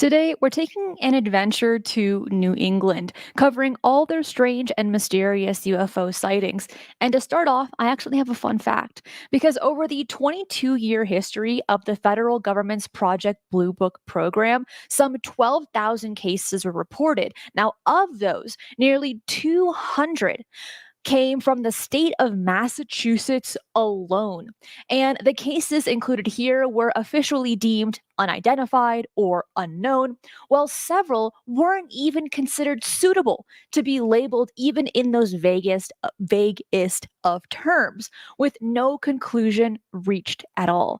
Today, we're taking an adventure to New England, covering all their strange and mysterious UFO sightings. And to start off, I actually have a fun fact because over the 22-year history of the federal government's Project Blue Book program, some 12,000 cases were reported. Now, of those, nearly 200 came from the state of Massachusetts alone. And the cases included here were officially deemed unidentified or unknown, while several weren't even considered suitable to be labeled even in those vaguest of terms, with no conclusion reached at all.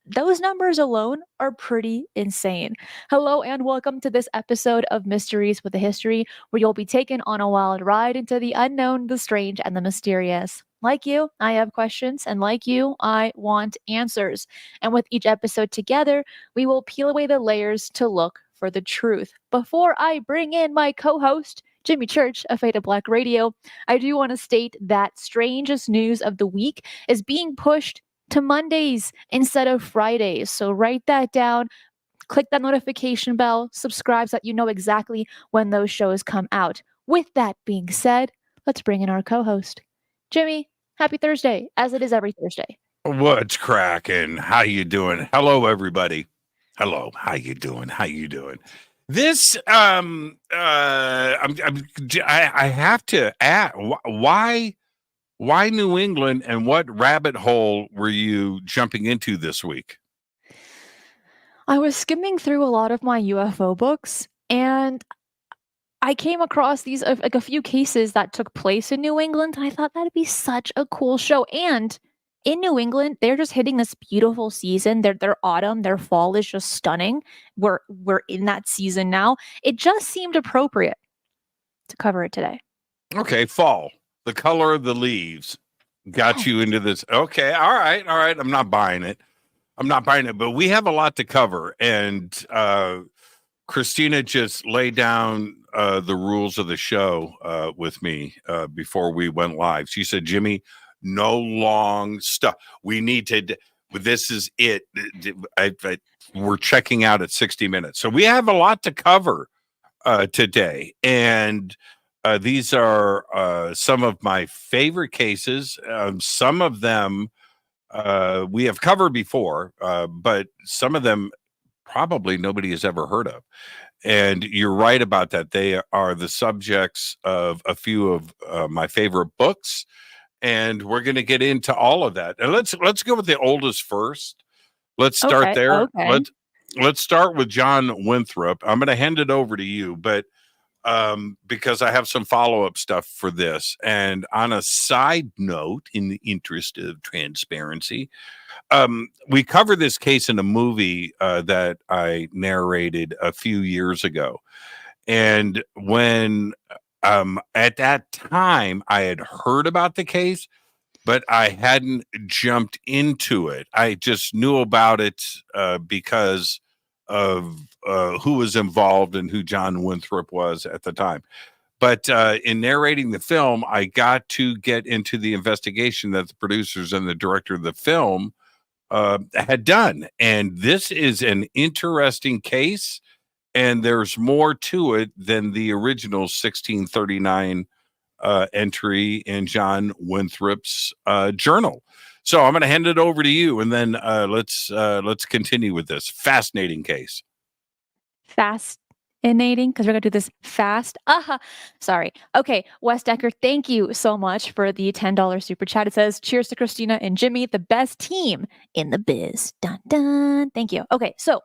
Those numbers alone are pretty insane. Hello and welcome to this episode of Mysteries with a History, where you'll be taken on a wild ride into the unknown, the strange, and the mysterious. Like you, I have questions, and like you, I want answers. And with each episode together, we will peel away the layers to look for the truth. Before I bring in my co host, Jimmy Church of Fada Black Radio, I do want to state that strangest news of the week is being pushed to Mondays instead of Fridays. So write that down, click that notification bell, subscribe so that you know exactly when those shows come out. With that being said, let's bring in our co-host. Jimmy, happy Thursday, as it is every Thursday. What's cracking? How you doing? Hello, everybody. Hello. How you doing? How you doing? This, I have to ask, why New England, and what rabbit hole were you jumping into this week? I was skimming through a lot of my UFO books, and I came across these like a few cases that took place in New England, and I thought that'd be such a cool show. And in New England, they're just hitting this beautiful season. Their autumn, their fall is just stunning. We're in that season now. It just seemed appropriate to cover it today. Okay, fall. The color of the leaves got you into this. Okay, all right. I'm not buying it. But we have a lot to cover, and Cristina just laid down the rules of the show with me before we went live. She said, Jimmy, no long stuff. We need to, this is it. We're checking out at 60 minutes. So we have a lot to cover today. And these are some of my favorite cases. Some of them we have covered before, but some of them probably nobody has ever heard of. And you're right about that. They are the subjects of a few of my favorite books, and we're going to get into all of that. And let's go with the oldest first. Let's start there. Okay. Let's start with John Winthrop. I'm going to hand it over to you, but because I have some follow-up stuff for this. And on a side note, in the interest of transparency, we covered this case in a movie that I narrated a few years ago. And when at that time I had heard about the case, but I hadn't jumped into it. I just knew about it because of who was involved and who John Winthrop was at the time. But in narrating the film, I got to get into the investigation that the producers and the director of the film had done. And this is an interesting case, and there's more to it than the original 1639 entry in John Winthrop's journal. So I'm going to hand it over to you, and then let's continue with this fascinating case. Fascinating, because we're going to do this fast. Sorry. Okay, Wes Decker, thank you so much for the $10 super chat. It says, cheers to Cristina and Jimmy, the best team in the biz. Dun, dun. Thank you. Okay, so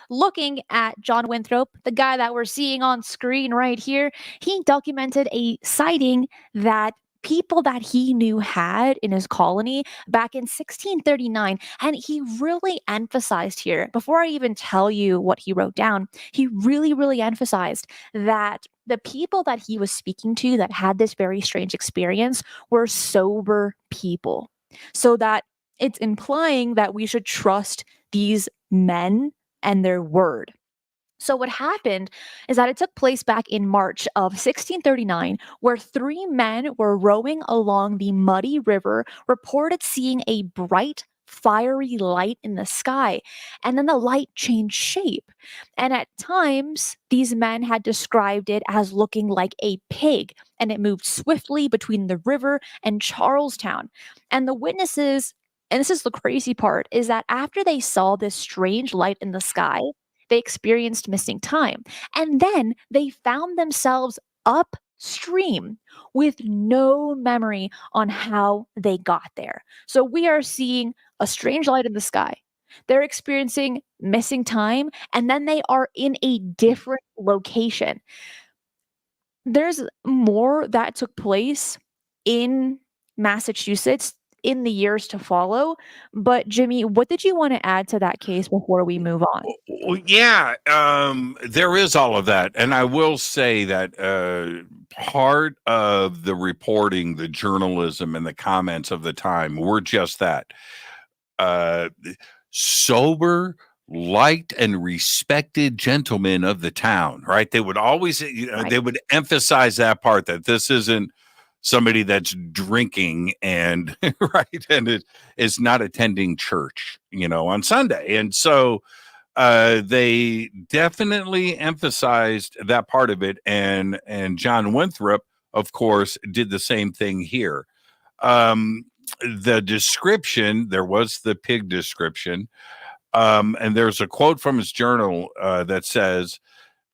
looking at John Winthrop, the guy that we're seeing on screen right here, he documented a sighting that people that he knew had in his colony back in 1639. And he really emphasized here, before I even tell you what he wrote down, he really emphasized that the people that he was speaking to that had this very strange experience were sober people. So that it's implying that we should trust these men and their word. So what happened is that it took place back in March of 1639, where three men were rowing along the muddy river, reported seeing a bright fiery light in the sky, and then the light changed shape. And at times, these men had described it as looking like a pig, and it moved swiftly between the river and Charlestown. And the witnesses, and this is the crazy part, is that after they saw this strange light in the sky, they experienced missing time. And then they found themselves upstream with no memory on how they got there. So we are seeing a strange light in the sky. They're experiencing missing time, and then they are in a different location. There's more that took place in Massachusetts in the years to follow. But Jimmy, what did you want to add to that case before we move on? Well, yeah, there is all of that. And I will say that part of the reporting, the journalism, and the comments of the time were just that. Sober, liked, and respected gentlemen of the town, right? They would always, Right. they would emphasize that part, that this isn't somebody that's drinking and right, and it is not attending church, on Sunday. And so they definitely emphasized that part of it, and John Winthrop, of course, did the same thing here. The description, there was the pig description, and there's a quote from his journal that says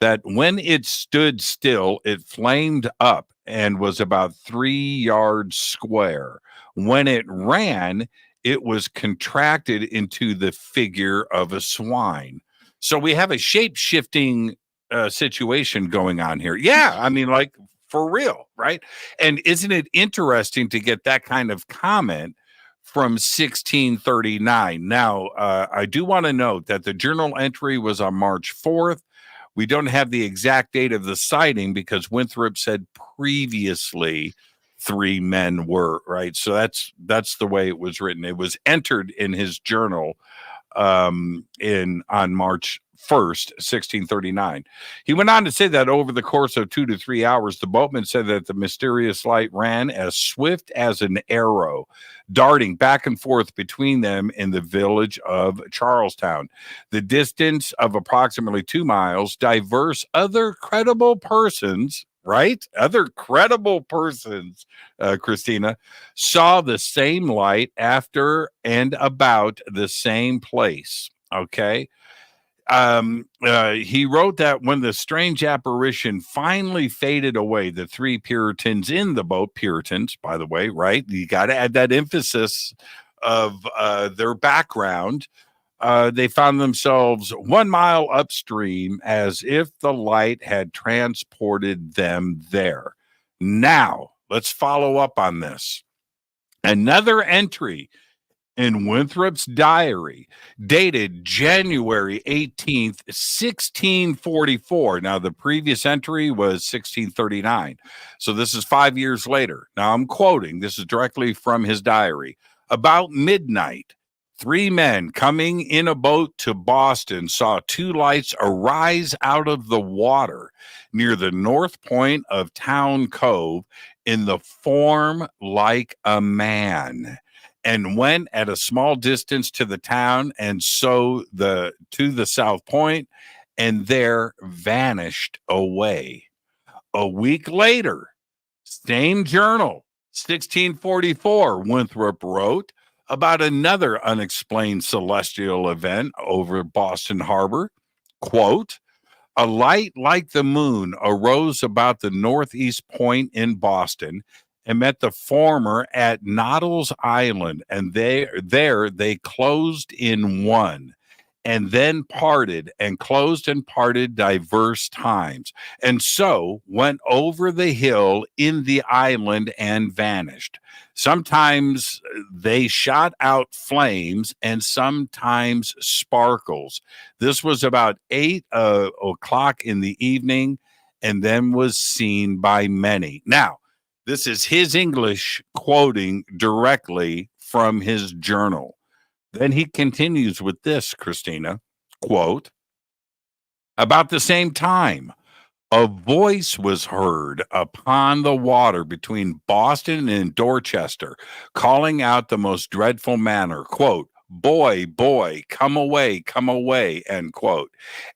that when it stood still, it flamed up and was about 3 yards square. When it ran, it was contracted into the figure of a swine. So we have a shape shifting situation going on here. Yeah, I mean, like, for real, right? And isn't it interesting to get that kind of comment from 1639? Now, I do want to note that the journal entry was on March 4th. We don't have the exact date of the sighting because Winthrop said previously 3 men were, right. So that's the way it was written. It was entered in his journal on March 1st, 1639. He went on to say that over the course of 2 to 3 hours, the boatman said that the mysterious light ran as swift as an arrow, darting back and forth between them in the village of Charlestown. The distance of approximately 2 miles, diverse other credible persons, right? Other credible persons, Cristina, saw the same light after and about the same place. Okay. He wrote that when the strange apparition finally faded away, the 3 Puritans in the boat, Puritans, by the way, right? You got to add that emphasis of their background. They found themselves 1 mile upstream as if the light had transported them there. Now, let's follow up on this. Another entry in Winthrop's diary, dated January 18th, 1644. Now, the previous entry was 1639. So this is 5 years later. Now, I'm quoting, this is directly from his diary. About midnight, 3 men coming in a boat to Boston saw 2 lights arise out of the water near the north point of Town Cove in the form like a man, and went at a small distance to the town, and so to the south point, and there vanished away. A week later, same journal, 1644, Winthrop wrote about another unexplained celestial event over Boston Harbor. Quote, a light like the moon arose about the northeast point in Boston and met the former at Noddle's Island, and there they closed in one, and then parted, and closed and parted diverse times, and so went over the hill in the island and vanished. Sometimes they shot out flames, and sometimes sparkles. This was about 8 o'clock in the evening, and then was seen by many. Now, this is his English quoting directly from his journal. Then he continues with this, Cristina, quote, about the same time, a voice was heard upon the water between Boston and Dorchester, calling out the most dreadful manner, quote, boy, boy, come away, end quote.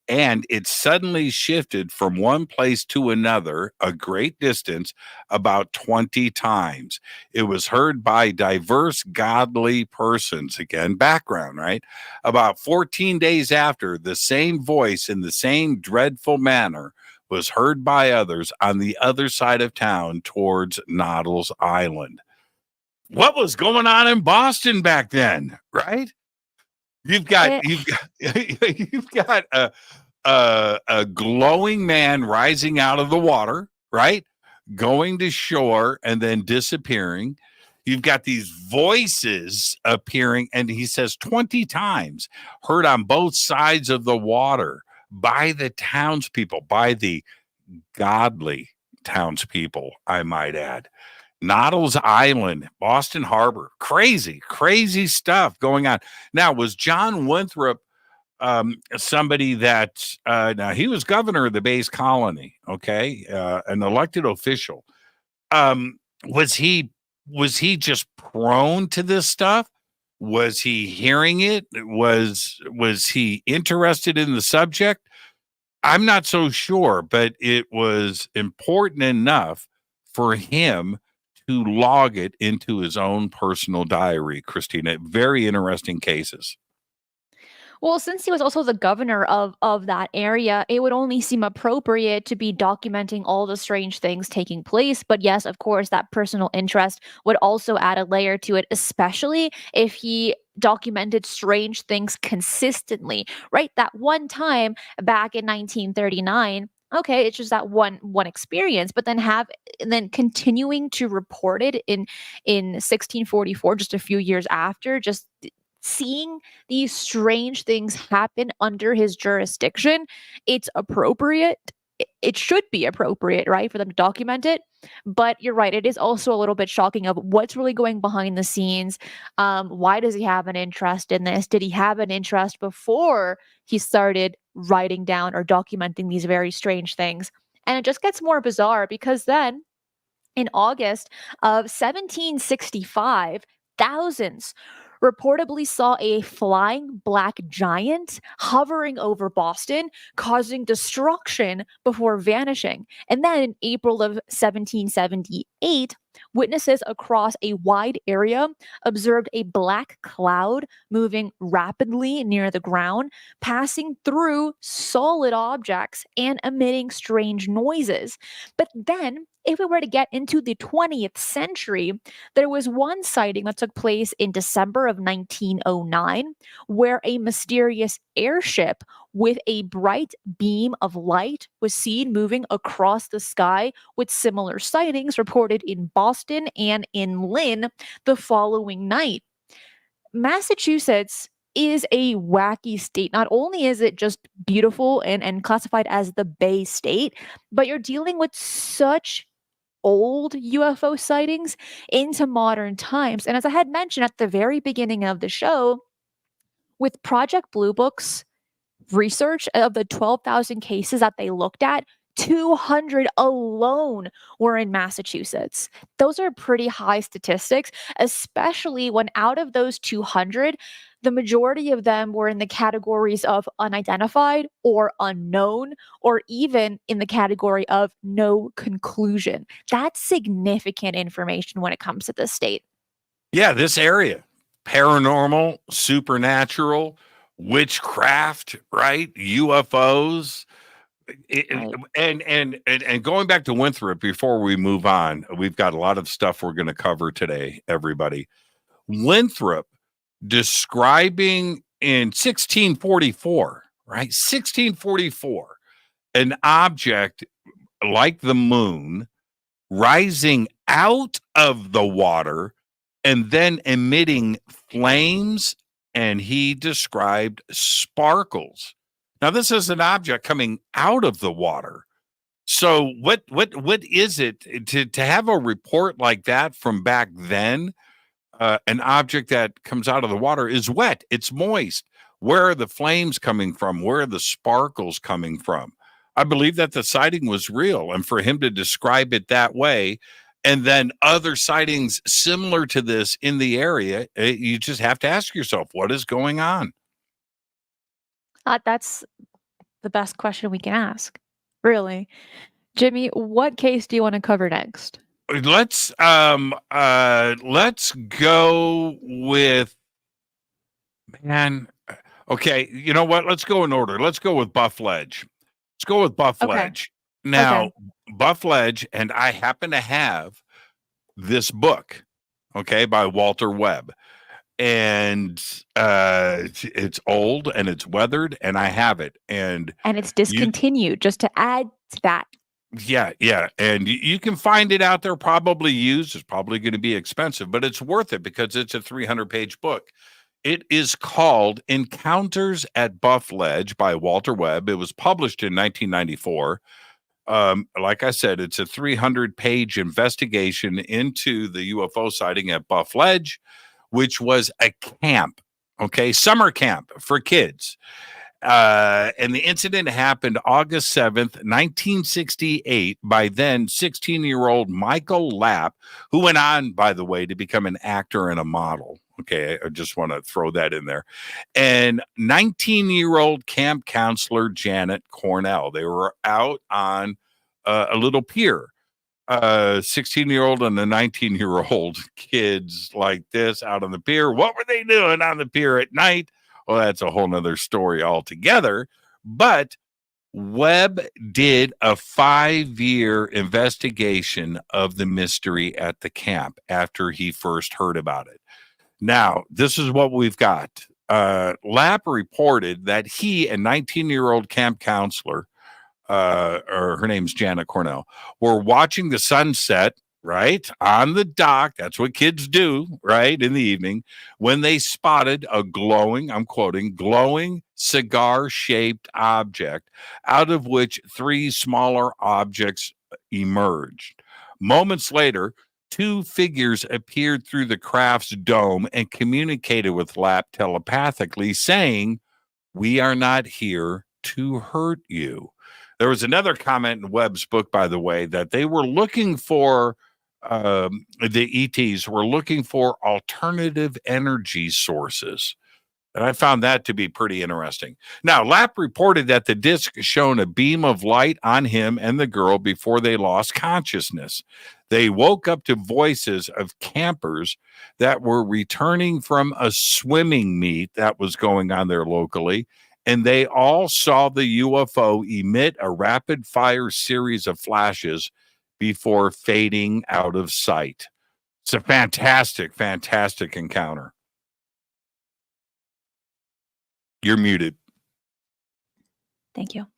And it suddenly shifted from one place to another a great distance, about 20 times. It was heard by diverse godly persons. Again, background, right? About 14 days after, the same voice in the same dreadful manner was heard by others on the other side of town towards Noddle's Island. What was going on in Boston back then, right? You've got It, you've got a glowing man rising out of the water, right? Going to shore and then disappearing. You've got these voices appearing, and he says 20 times, heard on both sides of the water by the townspeople, by the godly townspeople, I might add. Noddle's Island, Boston Harbor, crazy, crazy stuff going on. Now, was John Winthrop somebody that now he was governor of the base colony, okay, an elected official? Was he just prone to this stuff? Was he hearing it? Was he interested in the subject? I'm not so sure, but it was important enough for him to log it into his own personal diary, Cristina. Very interesting cases. Well, since he was also the governor of that area, it would only seem appropriate to be documenting all the strange things taking place. But yes, of course, that personal interest would also add a layer to it, especially if he documented strange things consistently, right? That one time back in 1939, okay, it's just that one experience, but then continuing to report it in 1644, just a few years after, just seeing these strange things happen under his jurisdiction, it's appropriate. It should be appropriate, right, for them to document it. But you're right, it is also a little bit shocking of what's really going behind the scenes. Why does he have an interest in this? Did he have an interest before he started writing down or documenting these very strange things? And it just gets more bizarre because then in August of 1765, thousands reportedly saw a flying black giant hovering over Boston, causing destruction before vanishing. And then in April of 1778, witnesses across a wide area observed a black cloud moving rapidly near the ground, passing through solid objects and emitting strange noises. But then, if we were to get into the 20th century, there was one sighting that took place in December of 1909 where a mysterious airship with a bright beam of light was seen moving across the sky, with similar sightings reported in Boston and in Lynn the following night. Massachusetts is a wacky state. Not only is it just beautiful and classified as the Bay State, but you're dealing with such old UFO sightings into modern times. And as I had mentioned at the very beginning of the show, with Project Blue Book's research of the 12,000 cases that they looked at, 200 alone were in Massachusetts. Those are pretty high statistics, especially when out of those 200, the majority of them were in the categories of unidentified or unknown, or even in the category of no conclusion. That's significant information when it comes to this state. Yeah, this area, paranormal, supernatural, witchcraft, right? UFOs. Right. And going back to Winthrop before we move on, we've got a lot of stuff we're going to cover today, everybody. Winthrop describing in 1644, right? 1644, an object like the moon rising out of the water and then emitting flames, and he described sparkles. Now, this is an object coming out of the water. So what is it to have a report like that from back then? An object that comes out of the water is wet. It's moist. Where are the flames coming from? Where are the sparkles coming from? I believe that the sighting was real. And for him to describe it that way, and then other sightings similar to this in the area, you just have to ask yourself, what is going on? That's the best question we can ask, really. Jimmy, what case do you want to cover next? Let's go with, man. Okay, you know what? Let's go in order. Let's go with Buff Ledge. Let's go with Buff Okay. Ledge. Now, Buff Ledge, and I happen to have this book, okay, by Walter Webb. And it's old and it's weathered, and I have it. And it's discontinued, just to add to that. Yeah. And you can find it out there, probably used. It's probably going to be expensive, but it's worth it because it's a 300-page book. It is called Encounters at Buff Ledge by Walter Webb. It was published in 1994. Like I said, it's a 300-page investigation into the UFO sighting at Buff Ledge, which was a camp, okay, summer camp for kids. And the incident happened August 7th, 1968, by then 16-year-old Michael Lapp, who went on, by the way, to become an actor and a model. Okay, I just want to throw that in there. And 19-year-old camp counselor Janet Cornell. They were out on a little pier. 16-year-old and a 19-year-old kids like this out on the pier. What were they doing on the pier at night? Well, that's a whole nother story altogether. But Webb did a 5-year investigation of the mystery at the camp after he first heard about it. Now, this is what we've got. Lapp reported that he, a 19-year-old camp counselor, or her name's Janet Cornell, were watching the sunset, right, on the dock. That's what kids do, right, in the evening, when they spotted a glowing, I'm quoting, glowing cigar-shaped object, out of which 3 smaller objects emerged. Moments later, 2 figures appeared through the craft's dome and communicated with Lapp telepathically, saying, "We are not here to hurt you." There was another comment in Webb's book, by the way, that they were looking for, the ETs were looking for alternative energy sources. And I found that to be pretty interesting. Now, Lapp reported that the disc shone a beam of light on him and the girl before they lost consciousness. They woke up to voices of campers that were returning from a swimming meet that was going on there locally, and they all saw the UFO emit a rapid-fire series of flashes before fading out of sight. It's a fantastic, fantastic encounter. You're muted. Thank you.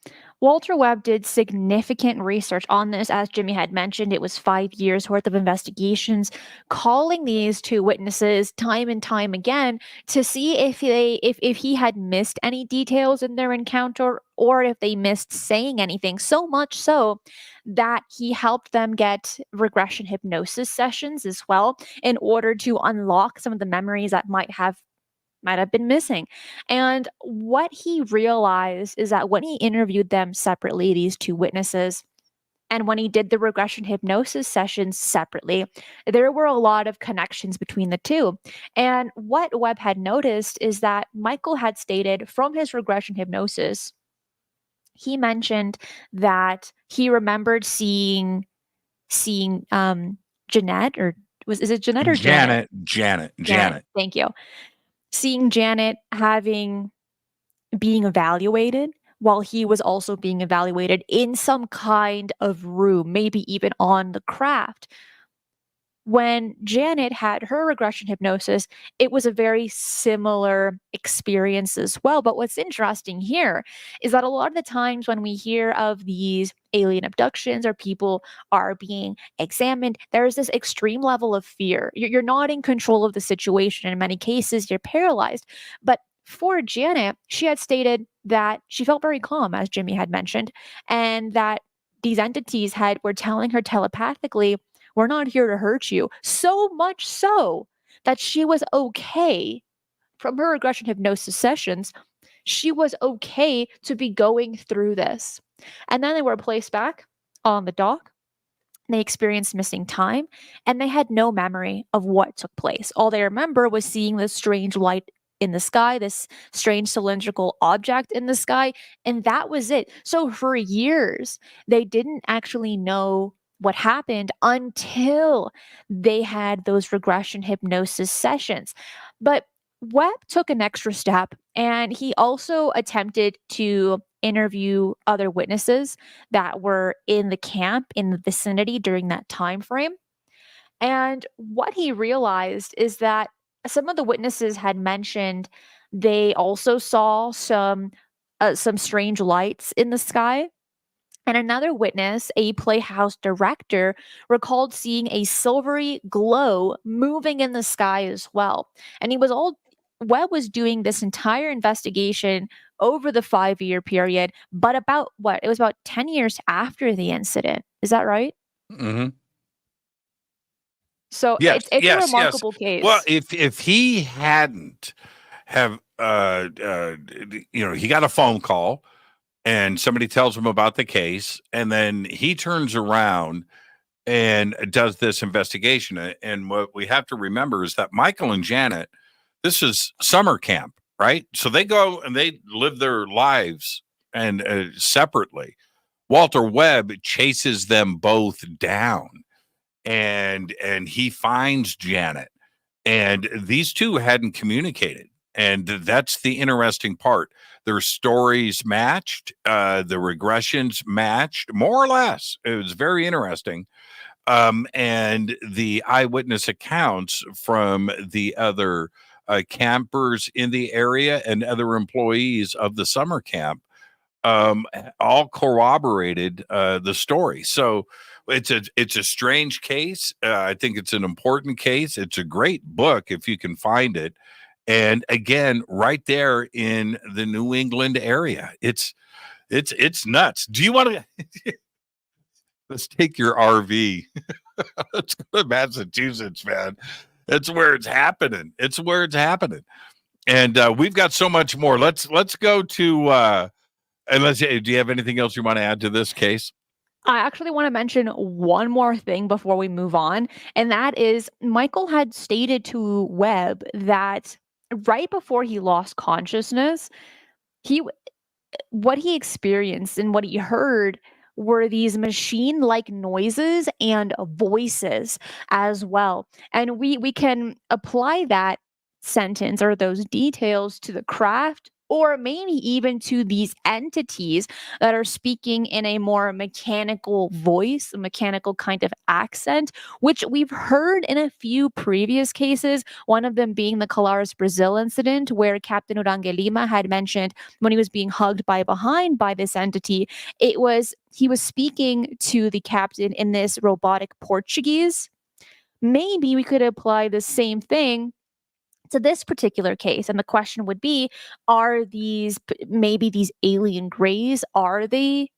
Walter Webb did significant research on this. As Jimmy had mentioned, it was 5 years worth of investigations, calling these 2 witnesses time and time again to see if he had missed any details in their encounter, or if they missed saying anything. So much so that he helped them get regression hypnosis sessions as well, in order to unlock some of the memories that might have been missing. And what he realized is that when he interviewed them separately, these 2 witnesses, and when he did the regression hypnosis sessions separately, there were a lot of connections between the 2. And what Webb had noticed is that Michael had stated from his regression hypnosis, he mentioned that he remembered seeing Jeanette, or is it Jeanette or Janet? Janet. Thank you. Seeing Janet being evaluated while he was also being evaluated in some kind of room, maybe even on the craft. When Janet had her regression hypnosis, it was a very similar experience as well. But what's interesting here is that a lot of the times when we hear of these alien abductions or people are being examined, there's this extreme level of fear. You're not in control of the situation. In many cases, you're paralyzed. But for Janet, she had stated that she felt very calm, as Jimmy had mentioned, and that these entities were telling her telepathically, "We're not here to hurt you." So much so that she was okay from her regression hypnosis sessions. She was okay to be going through this. And then they were placed back on the dock. They experienced missing time, and they had no memory of what took place. All they remember was seeing this strange light in the sky, this strange cylindrical object in the sky, and that was it. So for years, they didn't actually know what happened until they had those regression hypnosis sessions. But Webb took an extra step, and he also attempted to interview other witnesses that were in the camp in the vicinity during that time frame. And what he realized is that some of the witnesses had mentioned they also saw some strange lights in the sky. And another witness, a playhouse director, recalled seeing a silvery glow moving in the sky as well. And he was all Webb was doing this entire investigation over the 5-year period, but about what? It was about 10 years after the incident. Is that right? Hmm. So Yes, it's a yes, yes. remarkable Well, case. if he hadn't have he got a phone call and somebody tells him about the case, and then he turns around and does this investigation. And what we have to remember is that Michael and Janet, this is summer camp, right? So they go and they live their lives and separately. Walter Webb chases them both down, and he finds Janet, and these two hadn't communicated, and that's the interesting part. Their stories matched, the regressions matched more or less. It was very interesting. And the eyewitness accounts from the other campers in the area and other employees of the summer camp all corroborated the story. So it's a strange case. I think it's an important case. It's a great book if you can find it. And again, right there in the New England area, it's nuts. Do you want to? Let's take your RV. Let's go to Massachusetts, man. That's where it's happening. It's where it's happening. And we've got so much more. Let's go to and let's say, do you have anything else you want to add to this case? I actually want to mention one more thing before we move on, and that is Michael had stated to Webb that right before he lost consciousness, he what he experienced and what he heard were these machine like noises and voices as well. And we can apply that sentence or those details to the craft, or maybe even to these entities that are speaking in a more mechanical voice, a mechanical kind of accent, which we've heard in a few previous cases, one of them being the Colares Brazil incident, where Captain Urangue Lima had mentioned when he was being hugged by behind by this entity, he was speaking to the captain in this robotic Portuguese. Maybe we could apply the same thing to this particular case, and the question would be, are maybe these alien grays, are they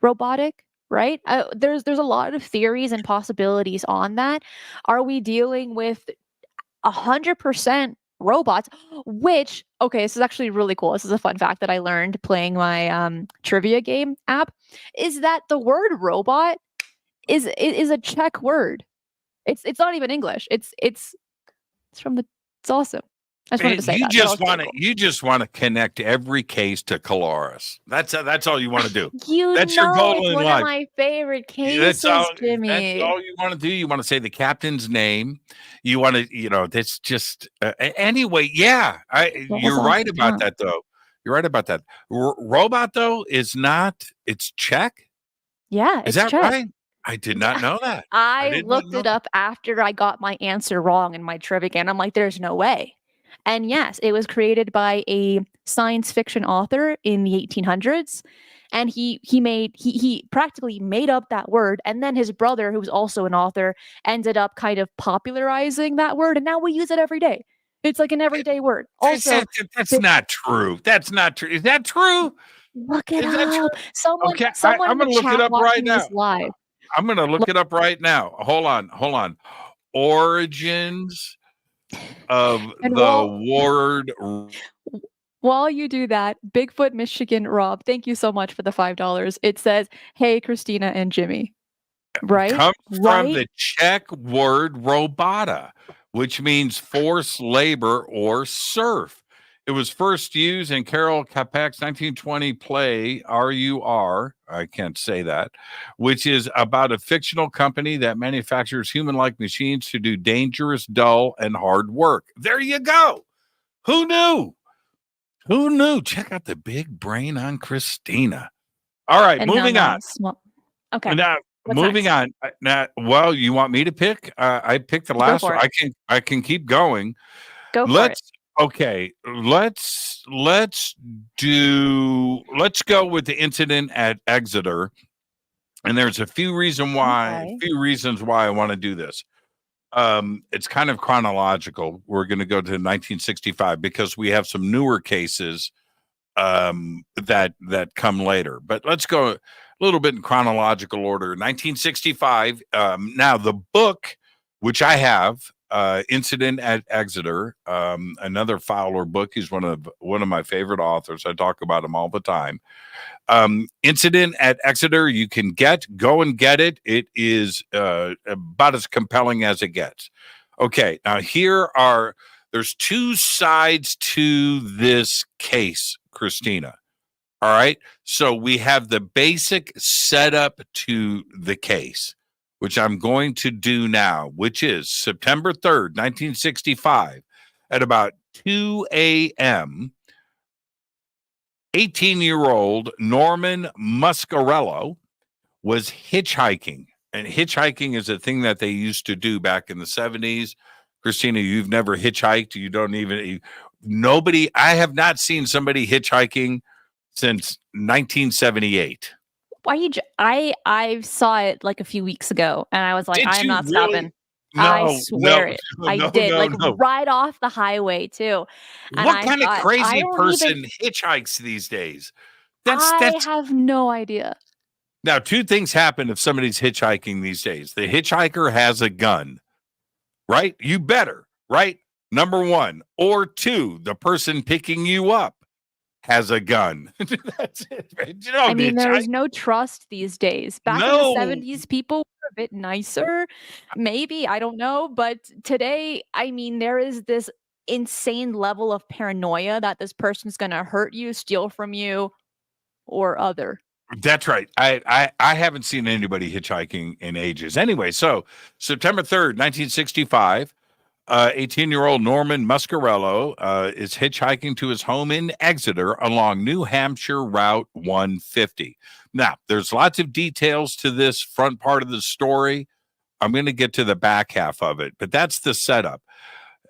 robotic, right? There's a lot of theories and possibilities on that. Are we dealing with 100% robots, which, okay, this is actually really cool. This is a fun fact that I learned playing my trivia game app, is that the word robot is a Czech word. It's not even English. It's from the it's awesome. I just wanted to say You that. That just was pretty want to cool. you just want to connect every case to Colares. That's all you want to do. You That's your know goal it's in one of life. my favorite That's all. cases, That's Jimmy. all you want to do. You want to say the captain's name. You want to. That's just anyway. Yeah, Rolls you're off right the about tongue. that, though. You're right about that. Robot though is not. It's Czech. Yeah, Is it's that Czech. right? I did not Yeah. know that. I I did not looked know it that. up after I got my answer wrong in my trivia game. I'm like, there's no way. And yes, it was created by a science fiction author in the 1800s. And he practically made up that word. And then his brother, who was also an author, ended up kind of popularizing that word. And now we use it every day. It's like an everyday word. Also, That's the, not true. That's not true. Is that true? look it Is that true? up. Someone, Okay, someone I'm in the going to look it chat up right watching now. this live. I'm going to look it up right now. Hold on, hold on. Origins of And the word. while you do that, Bigfoot Michigan Rob, thank you so much for the $5. It says, "Hey, Christina and Jimmy." Right? Comes from Right? the Czech word robota, which means forced labor or serf. It was first used in Karel Čapek's 1920 play RUR, I can't say that, which is about a fictional company that manufactures human-like machines to do dangerous, dull, and hard work. There you go. Who knew? Who knew? Check out the big brain on Cristina. All right, And moving on. Okay. Now, What's moving next? on. Now, well, you want me to pick? I picked the Go last for one. it. I can keep going. Go for it. Let's okay. Let's go with the incident at Exeter. And there's a few reasons Okay. why I want to do this. It's kind of chronological. We're going to go to 1965 because we have some newer cases that come later. But let's go a little bit in chronological order. 1965. Now the book, which I have, Incident at Exeter, another Fowler book. He's one of my favorite authors. I talk about him all the time. Incident at Exeter, you can go and get it. It is about as compelling as it gets. Okay, now there's two sides to this case, Cristina. All right. So we have the basic setup to the case, which I'm going to do now, which is September 3rd, 1965, at about 2 a.m. 18-year-old Norman Muscarello was hitchhiking. And hitchhiking is a thing that they used to do back in the 70s. Cristina, you've never hitchhiked. I have not seen somebody hitchhiking since 1978. I saw it like a few weeks ago and I was like, Did I am you not really? stopping. I No, no, swear it. I no, did. no, Like no. right off the highway too. And What I kind of thought, I crazy don't even person hitchhikes these days? I That's have no idea. Now, two things happen if somebody's hitchhiking these days. The hitchhiker has a gun, right? You better, right? Number one. Or two, the person picking you up has a gun. That's it. Right? You I don't mean, there hitchhike. is no trust these days. Back in the No. 70s, people were a bit nicer. Maybe, I don't know. But today, I mean, there is this insane level of paranoia that this person's going to hurt you, steal from you, or other. That's right. I haven't seen anybody hitchhiking in ages. Anyway, so September 3rd, 1965, 18-year-old Norman Muscarello is hitchhiking to his home in Exeter along New Hampshire Route 150. Now, there's lots of details to this front part of the story. I'm going to get to the back half of it, but that's the setup.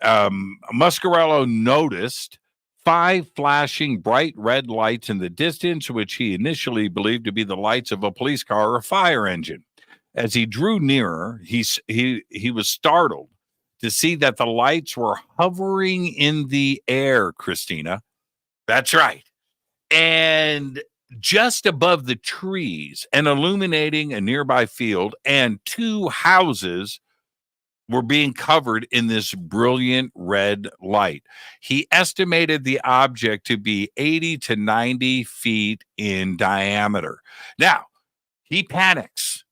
Muscarello noticed 5 flashing bright red lights in the distance, which he initially believed to be the lights of a police car or fire engine. As he drew nearer, he was startled to see that the lights were hovering in the air, Cristina. That's right. And just above the trees and illuminating a nearby field, and 2 houses were being covered in this brilliant red light. He estimated the object to be 80 to 90 feet in diameter. Now, he panics.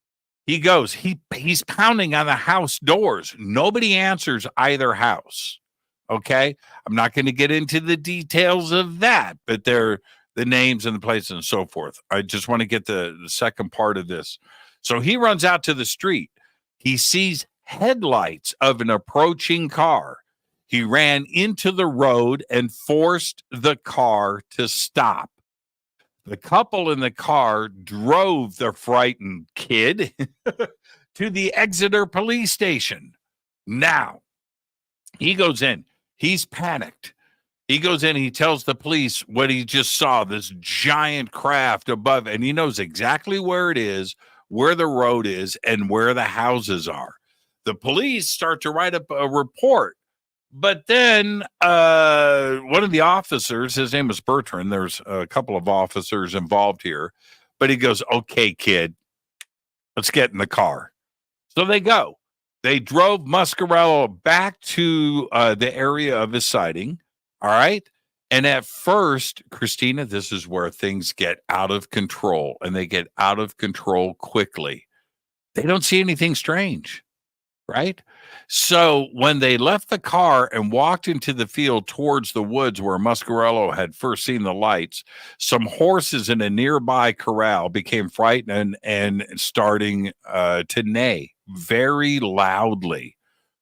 He's pounding on the house doors. Nobody answers either house. Okay. I'm not going to get into the details of that, but they're the names and the places and so forth. I just want to get the second part of this. So he runs out to the street. He sees headlights of an approaching car. He ran into the road and forced the car to stop. The couple in the car drove the frightened kid to the Exeter police station. Now, he goes in. He's panicked. He goes in. He tells the police what he just saw, this giant craft above, and he knows exactly where it is, where the road is, and where the houses are. The police start to write up a report. But then one of the officers, his name was Bertrand. There's a couple of officers involved here. But he goes, okay, kid, let's get in the car. So they go. They drove Muscarello back to the area of his sighting. All right. And at first, Cristina, this is where things get out of control, and they get out of control quickly. They don't see anything strange, right? So when they left the car and walked into the field towards the woods where Muscarello had first seen the lights, some horses in a nearby corral became frightened and starting to neigh very loudly.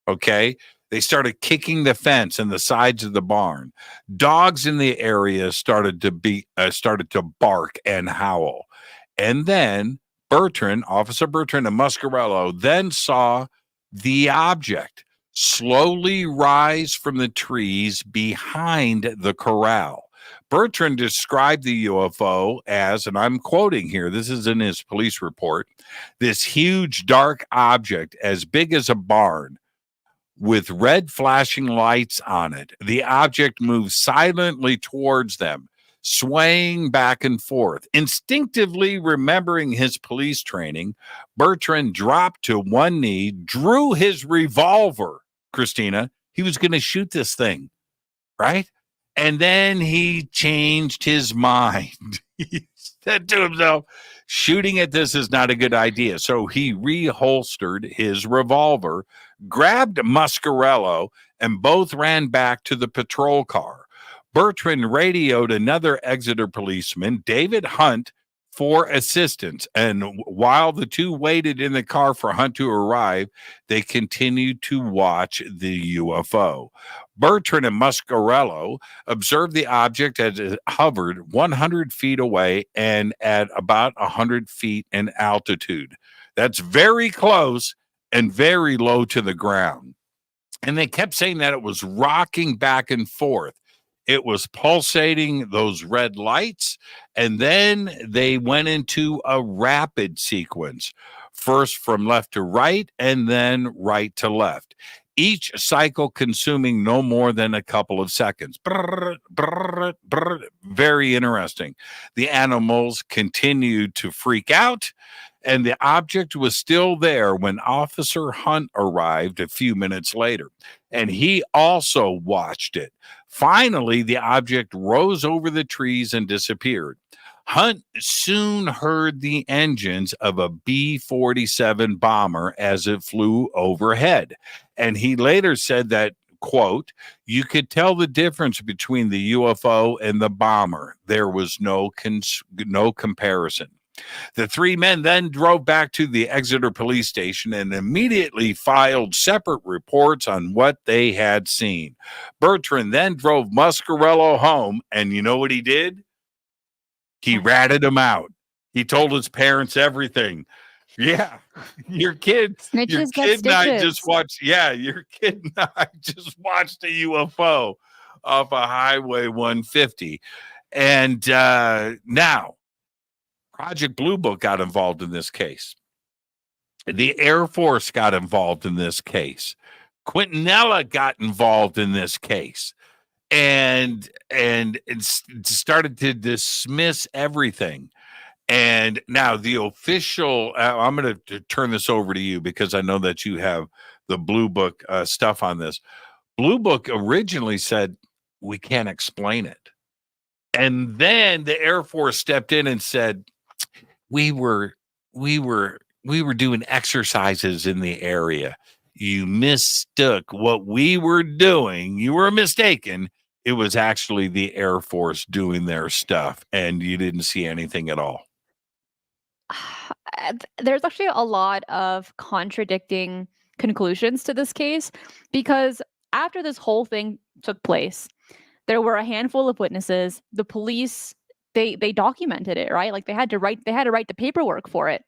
Okay. They started kicking the fence and the sides of the barn. Dogs in the area started to bark and howl. And then Officer Bertrand and Muscarello then saw the object slowly rise from the trees behind the corral. Bertrand described the UFO as, and I'm quoting here, this is in his police report, this huge dark object as big as a barn with red flashing lights on it. The object moves silently towards them, swaying back and forth. Instinctively remembering his police training, Bertrand dropped to one knee, drew his revolver. Cristina, he was going to shoot this thing, right? And then he changed his mind. He said to himself, shooting at this is not a good idea. So he reholstered his revolver, grabbed Muscarello, and both ran back to the patrol car. Bertrand radioed another Exeter policeman, David Hunt, for assistance. And while the two waited in the car for Hunt to arrive, they continued to watch the UFO. Bertrand and Muscarello observed the object as it hovered 100 feet away and at about 100 feet in altitude. That's very close and very low to the ground. And they kept saying that it was rocking back and forth. It was pulsating those red lights, and then they went into a rapid sequence, first from left to right and then right to left, each cycle consuming no more than a couple of seconds. Brrr, brrr, brrr. Very interesting. The animals continued to freak out, and the object was still there when Officer Hunt arrived a few minutes later, and he also watched it. Finally, the object rose over the trees and disappeared. Hunt soon heard the engines of a B-47 bomber as it flew overhead, and he later said that, quote, you could tell the difference between the UFO and the bomber. There was no comparison. The three men then drove back to the Exeter police station and immediately filed separate reports on what they had seen. Bertrand then drove Muscarello home, and you know what he did? He ratted him out. He told his parents everything. Yeah, your kid and I just watched. Yeah, your kid and I just watched a UFO off a Highway 150, and now Project Blue Book got involved in this case. The Air Force got involved in this case. Quintanilla got involved in this case, and started to dismiss everything. And now the official, I'm going to turn this over to you because I know that you have the Blue Book stuff on this. Blue Book originally said, we can't explain it. And then the Air Force stepped in and said, we were doing exercises in the area. You mistook what we were doing. You were mistaken. It was actually the Air Force doing their stuff, and you didn't see anything at all. There's actually a lot of contradicting conclusions to this case, because after this whole thing took place, there were a handful of witnesses. The police, they documented it, right? Like they had to write the paperwork for it.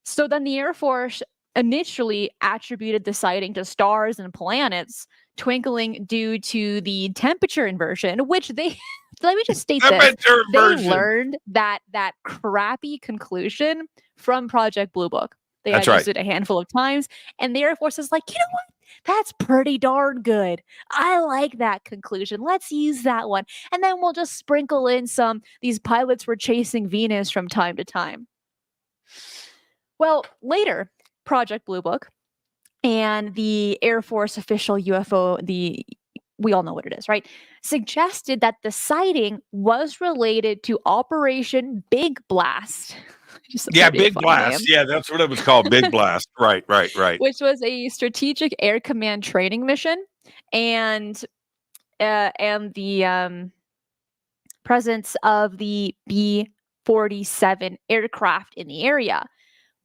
So then the Air Force initially attributed the sighting to stars and planets twinkling due to the temperature inversion, which they let me just state this. They learned that crappy conclusion from Project Blue Book. They had used it a handful of times, and the Air Force is like, you know what? That's pretty darn good. I like that conclusion. Let's use that one. And then we'll just sprinkle in these pilots were chasing Venus from time to time. Well, later, Project Blue Book and the Air Force official UFO, we all know what it is, right? Suggested that the sighting was related to Operation Big Blast. Just a Yeah, pretty Big funny name. Blast. Yeah, that's what it was called, Big Blast. Right, right, right. Which was a strategic air command training mission, and the presence of the B-47 aircraft in the area.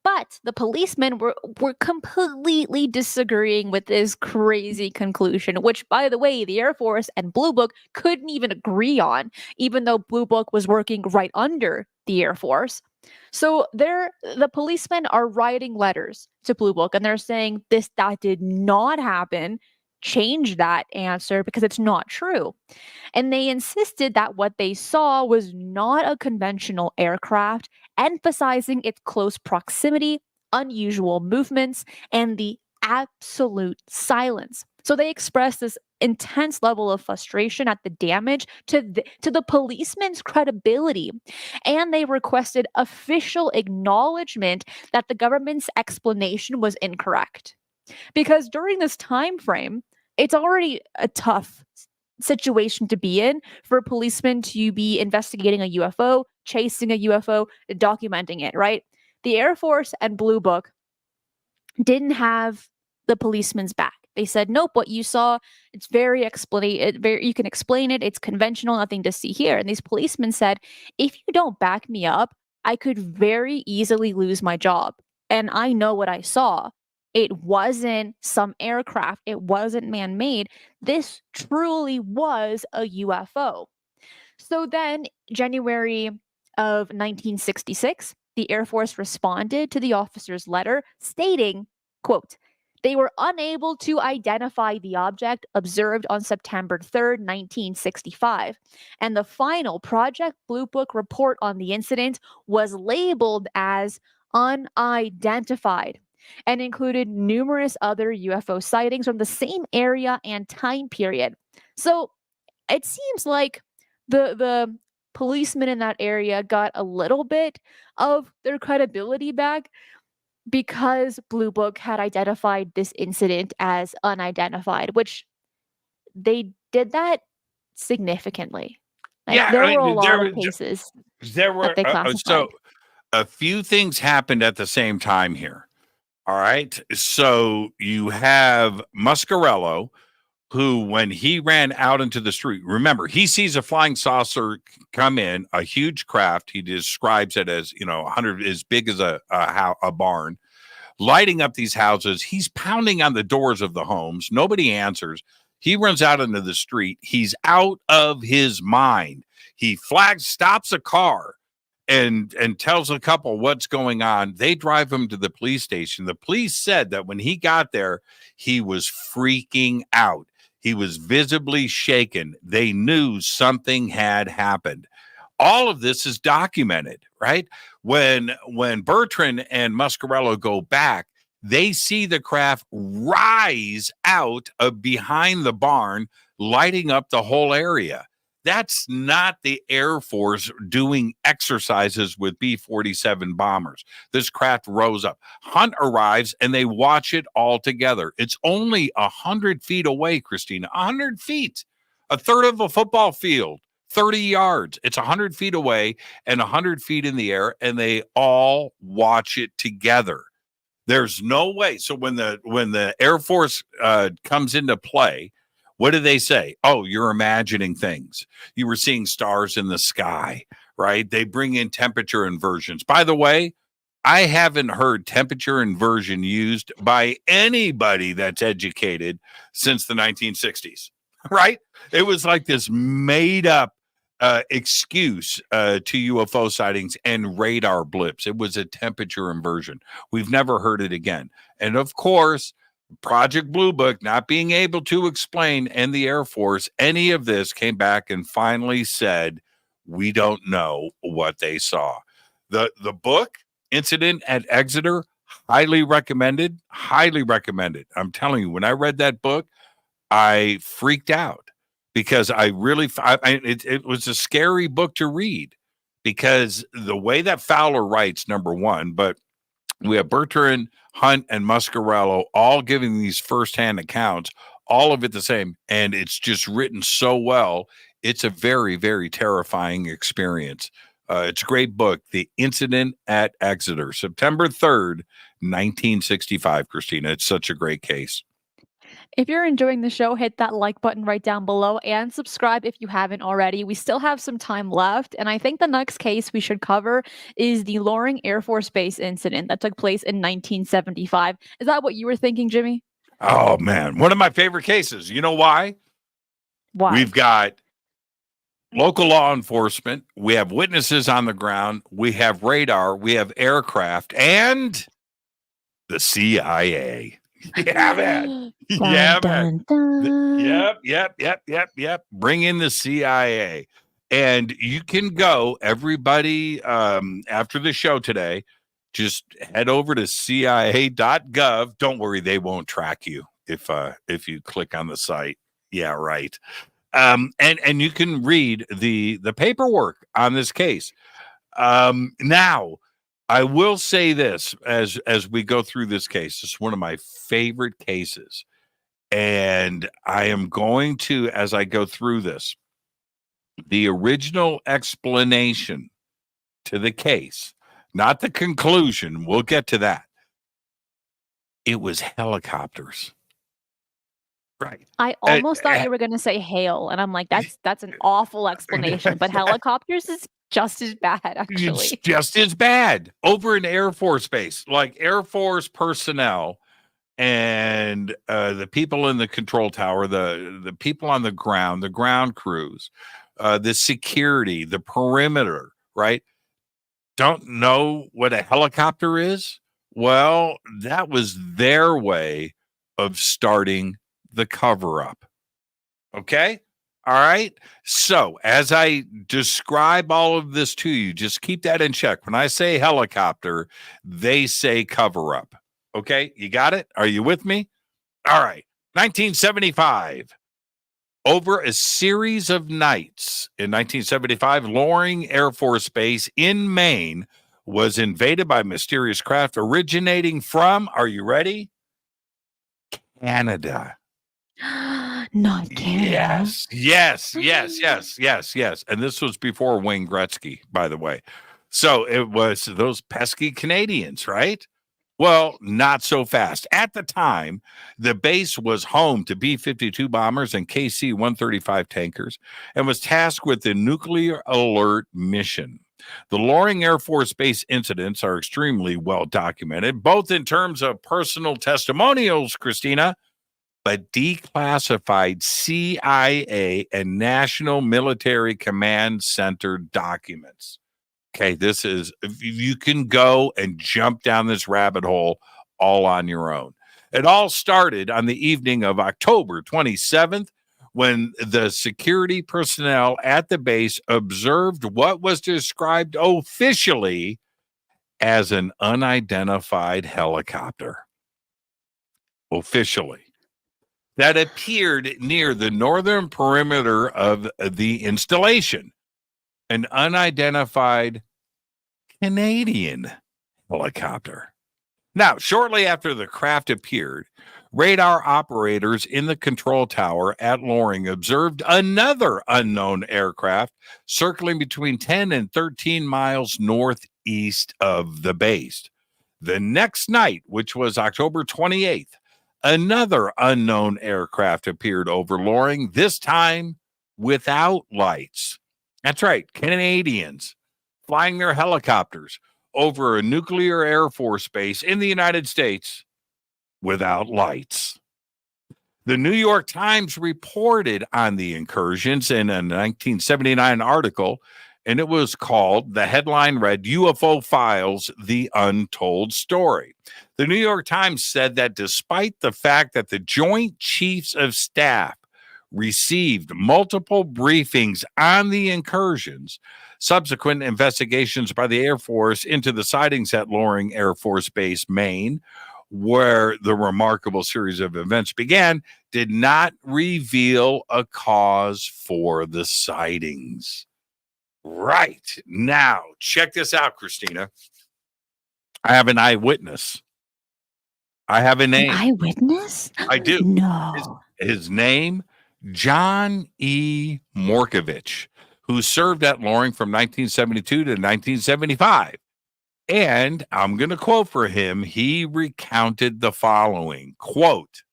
But the policemen were completely disagreeing with this crazy conclusion, which, by the way, the Air Force and Blue Book couldn't even agree on, even though Blue Book was working right under the Air Force. So the policemen are writing letters to Blue Book, and they're saying that did not happen. Change that answer because it's not true. And they insisted that what they saw was not a conventional aircraft, emphasizing its close proximity, unusual movements, and the absolute silence. So they expressed this intense level of frustration at the damage to the policeman's credibility, and they requested official acknowledgement that the government's explanation was incorrect. Because during this time frame, it's already a tough situation to be in for a policeman to be investigating a UFO, chasing a UFO, documenting it, right? The Air Force and Blue Book didn't have the policeman's back. They said, nope, what you saw, it's very you can explain it, it's conventional, nothing to see here. And these policemen said, if you don't back me up, I could very easily lose my job. And I know what I saw. It wasn't some aircraft, it wasn't man made. This truly was a UFO. So then, January of 1966, the Air Force responded to the officer's letter stating, quote, they were unable to identify the object observed on September 3rd, 1965. And the final Project Blue Book report on the incident was labeled as unidentified and included numerous other UFO sightings from the same area and time period. So it seems like the policemen in that area got a little bit of their credibility back because Blue Book had identified this incident as unidentified, which they did that significantly. Like Yeah, there I were a mean, lot of cases there that were they so classified. a few things happened at the same time here. All right. So you have Muscarello, who, when he ran out into the street, remember, he sees a flying saucer come in, a huge craft. He describes it as, 100, as big as a barn, lighting up these houses. He's pounding on the doors of the homes. Nobody answers. He runs out into the street. He's out of his mind. He stops a car and tells a couple what's going on. They drive him to the police station. The police said that when he got there, he was freaking out. He was visibly shaken. They knew something had happened. All of this is documented, right? When Bertrand and Muscarello go back, they see the craft rise out of behind the barn, lighting up the whole area. That's not the Air Force doing exercises with B-47 bombers. This craft rose up. Hunt arrives and they watch it all together. It's only 100 feet away, Cristina. 100 feet, a third of a football field, 30 yards. It's 100 feet away and 100 feet in the air, and they all watch it together. There's no way. So when the Air Force comes into play, what do they say? Oh, you're imagining things. You were seeing stars in the sky, right? They bring in temperature inversions. By the way, I haven't heard temperature inversion used by anybody that's educated since the 1960s, right? It was like this made up excuse to UFO sightings and radar blips. It was a temperature inversion. We've never heard it again. And of course, Project Blue Book not being able to explain, and the Air Force, any of this, came back and finally said, we don't know what they saw. The book, Incident at Exeter, highly recommended. Highly recommended. I'm telling you, when I read that book, I freaked out because it was a scary book to read because the way that Fowler writes, number one, but we have Bertrand, Hunt, and Muscarello all giving these firsthand accounts, all of it the same. And it's just written so well. It's a very, very terrifying experience. It's a great book, The Incident at Exeter, September 3rd, 1965, Cristina. It's such a great case. If you're enjoying the show, hit that like button right down below and subscribe if you haven't already. We still have some time left, and I think the next case we should cover is the Loring Air Force Base incident that took place in 1975. Is that what you were thinking, Jimmy? Oh, man. One of my favorite cases. You know why? Why? We've got local law enforcement. We have witnesses on the ground. We have radar. We have aircraft and the CIA. Yeah, man. Yeah, man. Yep. Bring in the CIA. And you can go, everybody, after the show today, just head over to CIA.gov. Don't worry, they won't track you if you click on the site. Yeah, right. And you can read the paperwork on this case. Now, I will say this as we go through this case. It's one of my favorite cases. And I am going to, as I go through this, the original explanation to the case, not the conclusion. We'll get to that. It was helicopters. Right. I almost thought you were going to say hail, and I'm like, that's an awful explanation, but helicopters is just as bad, actually. It's just as bad over an Air Force base, like Air Force personnel and the people in the control tower, the people on the ground crews, the security, the perimeter, right? Don't know what a helicopter is? Well, that was their way of starting the cover up. Okay? All right. So as I describe all of this to you, just keep that in check. When I say helicopter, they say cover up. Okay. You got it? Are you with me? All right. 1975. Over a series of nights in 1975, Loring Air Force Base in Maine was invaded by mysterious craft originating from, are you ready? Canada. Not Canada. Yes. And this was before Wayne Gretzky, by the way. So it was those pesky Canadians, right? Well, not so fast. At the time, the base was home to B-52 bombers and KC-135 tankers and was tasked with the nuclear alert mission. The Loring Air Force Base incidents are extremely well documented, both in terms of personal testimonials, Cristina, but declassified CIA and National Military Command Center documents. Okay, this is, you can go and jump down this rabbit hole all on your own. It all started on the evening of October 27th when the security personnel at the base observed what was described officially as an unidentified helicopter. Officially. That appeared near the northern perimeter of the installation. An unidentified Canadian helicopter. Now, shortly after the craft appeared, radar operators in the control tower at Loring observed another unknown aircraft circling between 10 and 13 miles northeast of the base. The next night, which was October 28th, another unknown aircraft appeared over Loring, this time without lights. That's right, Canadians flying their helicopters over a nuclear Air Force base in the United States without lights. The New York Times reported on the incursions in a 1979 article, and it was called, the headline read, UFO Files, The Untold Story. The New York Times said that despite the fact that the Joint Chiefs of Staff received multiple briefings on the incursions, subsequent investigations by the Air Force into the sightings at Loring Air Force Base, Maine, where the remarkable series of events began, did not reveal a cause for the sightings. Right. Now, check this out, Cristina. I have an eyewitness. I have a name. An eyewitness? I do. No. His name, John E. Morkovich, who served at Loring from 1972 to 1975. And I'm going to quote for him. He recounted the following, quote,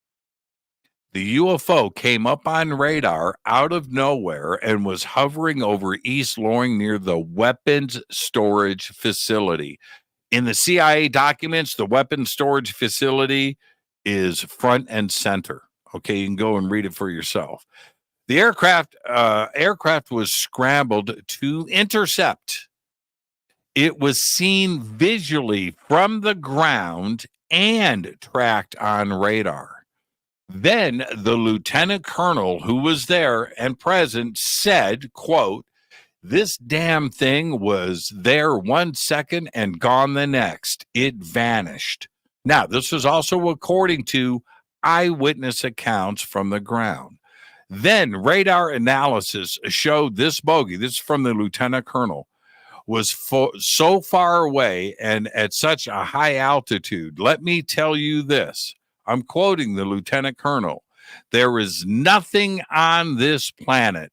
"The UFO came up on radar out of nowhere and was hovering over East Loring near the weapons storage facility. In the CIA documents, the weapons storage facility is front and center." Okay, you can go and read it for yourself. The aircraft was scrambled to intercept. It was seen visually from the ground and tracked on radar. Then the lieutenant colonel who was there and present said, quote, "This damn thing was there 1 second and gone the next. It vanished." Now, this is also according to eyewitness accounts from the ground. Then radar analysis showed this bogey, this is from the lieutenant colonel, was so far away and at such a high altitude. Let me tell you this. I'm quoting the lieutenant colonel. "There is nothing on this planet,"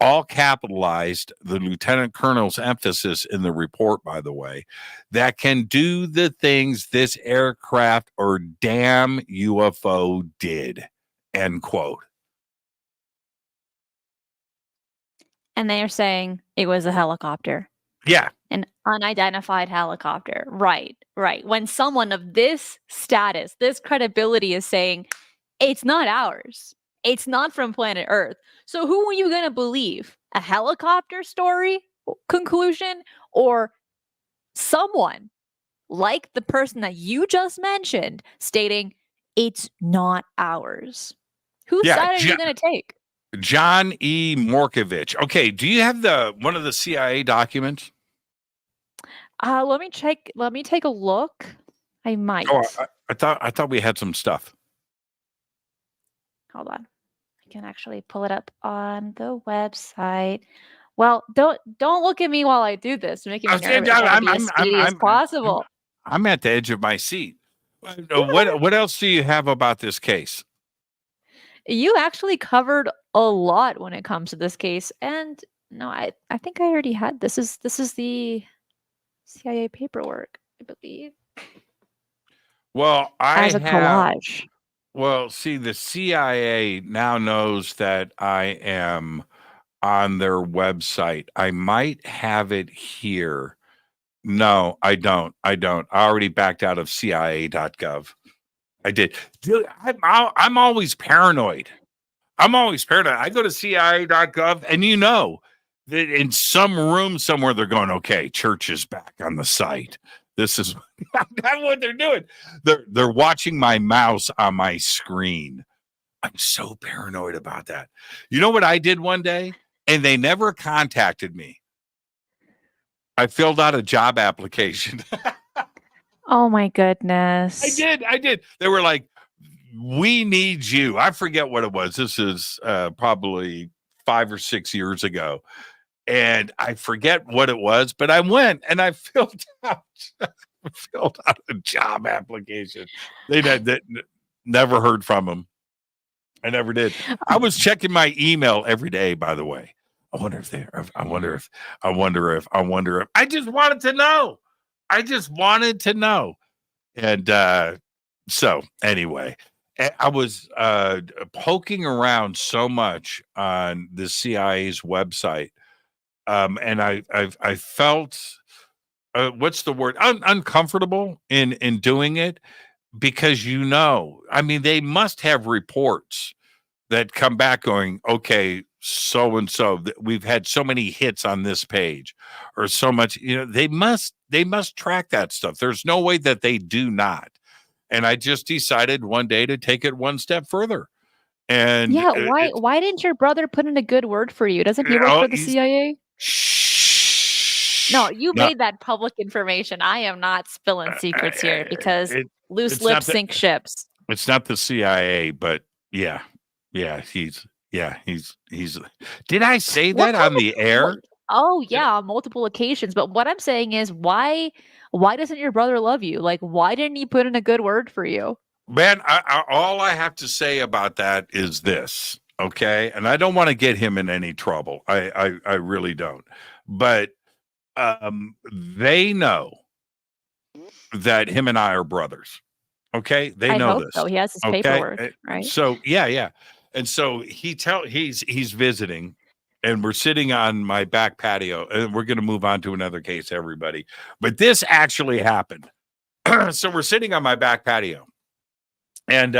all capitalized, the lieutenant colonel's emphasis in the report, by the way, "that can do the things this aircraft or damn UFO did," end quote. And they are saying it was a helicopter. Yeah. An unidentified helicopter. Right, right. When someone of this status, this credibility is saying, it's not ours. It's not from planet Earth. So who are you going to believe? A helicopter story conclusion or someone like the person that you just mentioned stating it's not ours? Whose side are you going to take? John E. Morkovich. Okay, do you have one of the CIA documents? Let me check. Let me take a look. I might. Oh, I thought we had some stuff. Hold on. I can actually pull it up on the website. Well, don't look at me while I do this. You're making me nervous. I'm as speedy as possible. I'm at the edge of my seat. What else do you have about this case? You actually covered a lot when it comes to this case, and no, I think I already had this. Is the CIA paperwork, I believe. Well, as a collage. Well, see, the CIA now knows that I am on their website. I might have it here. No, I don't. I already backed out of CIA.gov. I did. Dude, I'm always paranoid. I go to CIA.gov, and you know that in some room somewhere they're going, okay, church is back on the site. This is not what they're doing. They're watching my mouse on my screen. I'm so paranoid about that. You know what I did one day? And they never contacted me. I filled out a job application. Oh my goodness. I did. They were like, "We need you." I forget what it was. This is probably 5 or 6 years ago. And I forget what it was, but I went and I filled out a job application. They never heard from them. I never did. I was checking my email every day, by the way. I wonder if I just wanted to know. And so anyway, I was poking around so much on the CIA's website. And I felt what's the word, uncomfortable in doing it, because I mean, they must have reports that come back going, okay, so and so, we've had so many hits on this page, or so much. They must track that stuff. There's no way that they do not. And I just decided one day to take it one step further. And yeah, why didn't your brother put in a good word for you? Doesn't he work for the CIA? No, you made that public information. I am not spilling secrets here, because loose lips sink ships. It's not the CIA, but yeah, he's. Did I say that on the air? Oh yeah, on multiple occasions. But what I'm saying is, why doesn't your brother love you? Like, why didn't he put in a good word for you? Man, all I have to say about that is this. Okay. And I don't want to get him in any trouble. I really don't. But they know that him and I are brothers. Okay. They I know hope this. so. He has his Okay. paperwork, right? So yeah. And so he's visiting, and we're sitting on my back patio, and we're going to move on to another case, everybody. But this actually happened. So we're sitting on my back patio, and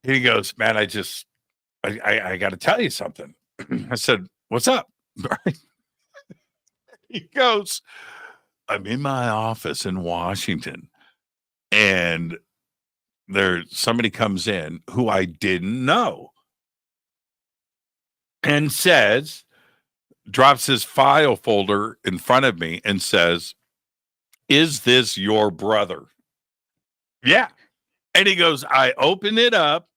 he goes, "Man, I got to tell you something." I said, "What's up?" He goes, "I'm in my office in Washington, and somebody comes in who I didn't know, and drops his file folder in front of me and says, 'Is this your brother?'" Yeah. And he goes, "I open it up,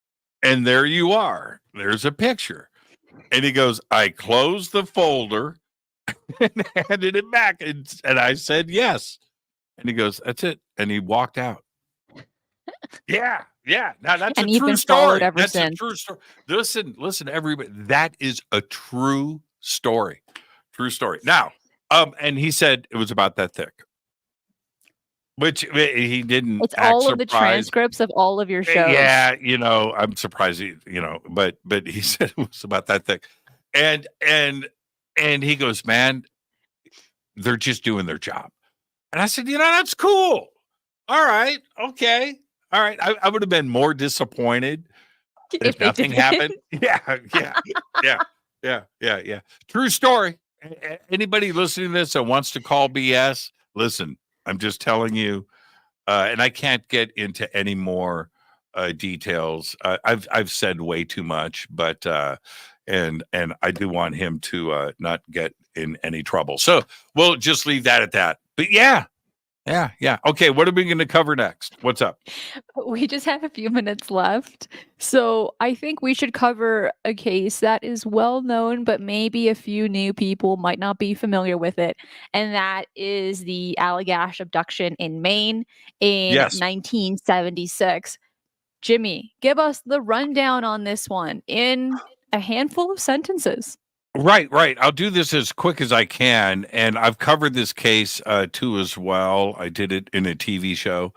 and there you are. There's a picture." And he goes, "I closed the folder and handed it back." And I said, "Yes." And he goes, "That's it." And he walked out. Yeah. Now that's a And you've true been followed story. ever That's a since. true story. Listen, everybody. That is a true story. True story. Now, and he said it was about that thick, which he didn't It's act all of the surprised. transcripts of all of your shows. Yeah, I'm surprised but he said it was about that thick. And he goes, "Man, they're just doing their job." And I said, "That's cool. All right, okay. All right." I would have been more disappointed if If they nothing did. happened. Yeah. True story. Anybody listening to this that wants to call BS, listen, I'm just telling you. And I can't get into any more details. I've said way too much, but and I do want him to not get in any trouble. So we'll just leave that at that. But yeah. Okay, what are we going to cover next? What's up? We just have a few minutes left. So I think we should cover a case that is well known, but maybe a few new people might not be familiar with it. And that is the Allagash abduction in Maine in Yes. 1976. Jimmy, give us the rundown on this one in a handful of sentences. Right. I'll do this as quick as I can, and I've covered this case too as well. I did it in a TV show.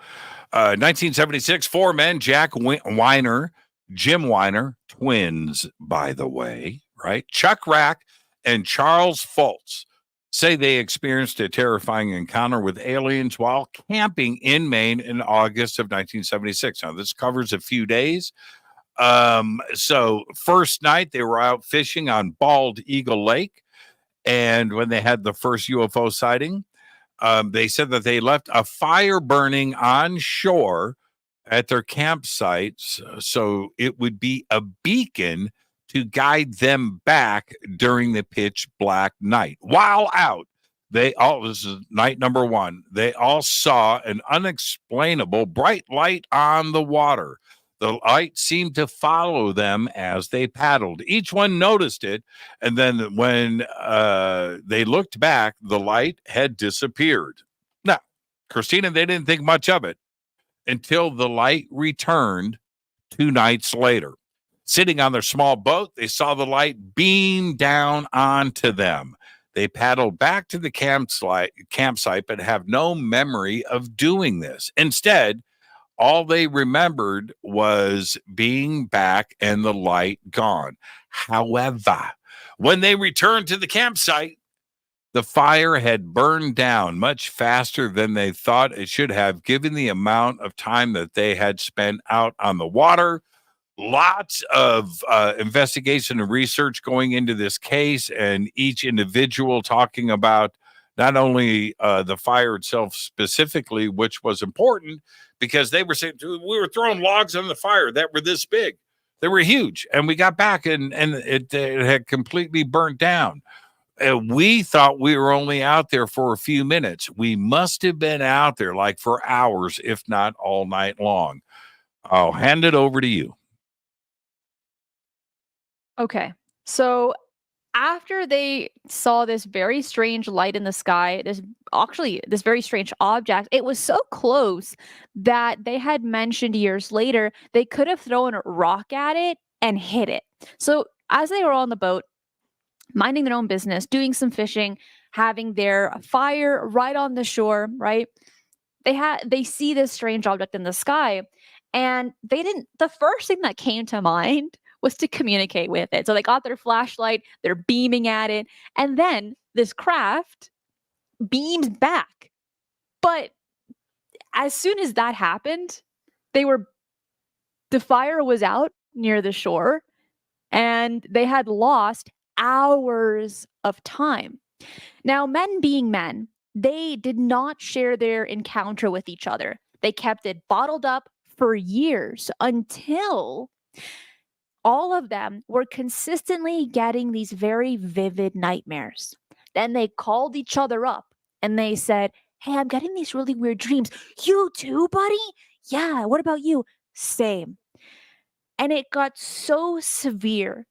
1976, four men: Jack Weiner, Jim Weiner, twins, by the way, right? Chuck Rack and Charles Fultz say they experienced a terrifying encounter with aliens while camping in Maine in August of 1976. Now, this covers a few days. So first night they were out fishing on Bald Eagle Lake, and when they had the first UFO sighting, they said that they left a fire burning on shore at their campsites, so it would be a beacon to guide them back during the pitch black night. While out, this is night number one, they all saw an unexplainable bright light on the water. The light seemed to follow them as they paddled. Each one noticed it, and then when they looked back, the light had disappeared. Now, Cristina, they didn't think much of it until the light returned 2 nights later. Sitting on their small boat, they saw the light beam down onto them. They paddled back to the campsite, but have no memory of doing this. Instead, all they remembered was being back and the light gone. However, when they returned to the campsite, the fire had burned down much faster than they thought it should have, given the amount of time that they had spent out on the water. Lots of investigation and research going into this case, and each individual talking about not only the fire itself specifically, which was important because they were saying we were throwing logs on the fire that were this big. They were huge. And we got back and it had completely burnt down. We thought we were only out there for a few minutes. We must have been out there like for hours, if not all night long. I'll hand it over to you. Okay. So after they saw this very strange light in the sky, this very strange object, it was so close that they had mentioned years later they could have thrown a rock at it and hit it. So as they were on the boat, minding their own business, doing some fishing, having their fire right on the shore, right? They see this strange object in the sky, and the first thing that came to mind was to communicate with it. So they got their flashlight, they're beaming at it, and then this craft beams back. But as soon as that happened, they were the fire was out near the shore, and they had lost hours of time. Now, men being men, they did not share their encounter with each other. They kept it bottled up for years until all of them were consistently getting these very vivid nightmares. Then they called each other up and they said, "Hey, I'm getting these really weird dreams. You too, buddy? Yeah, what about you?" Same. And it got so severe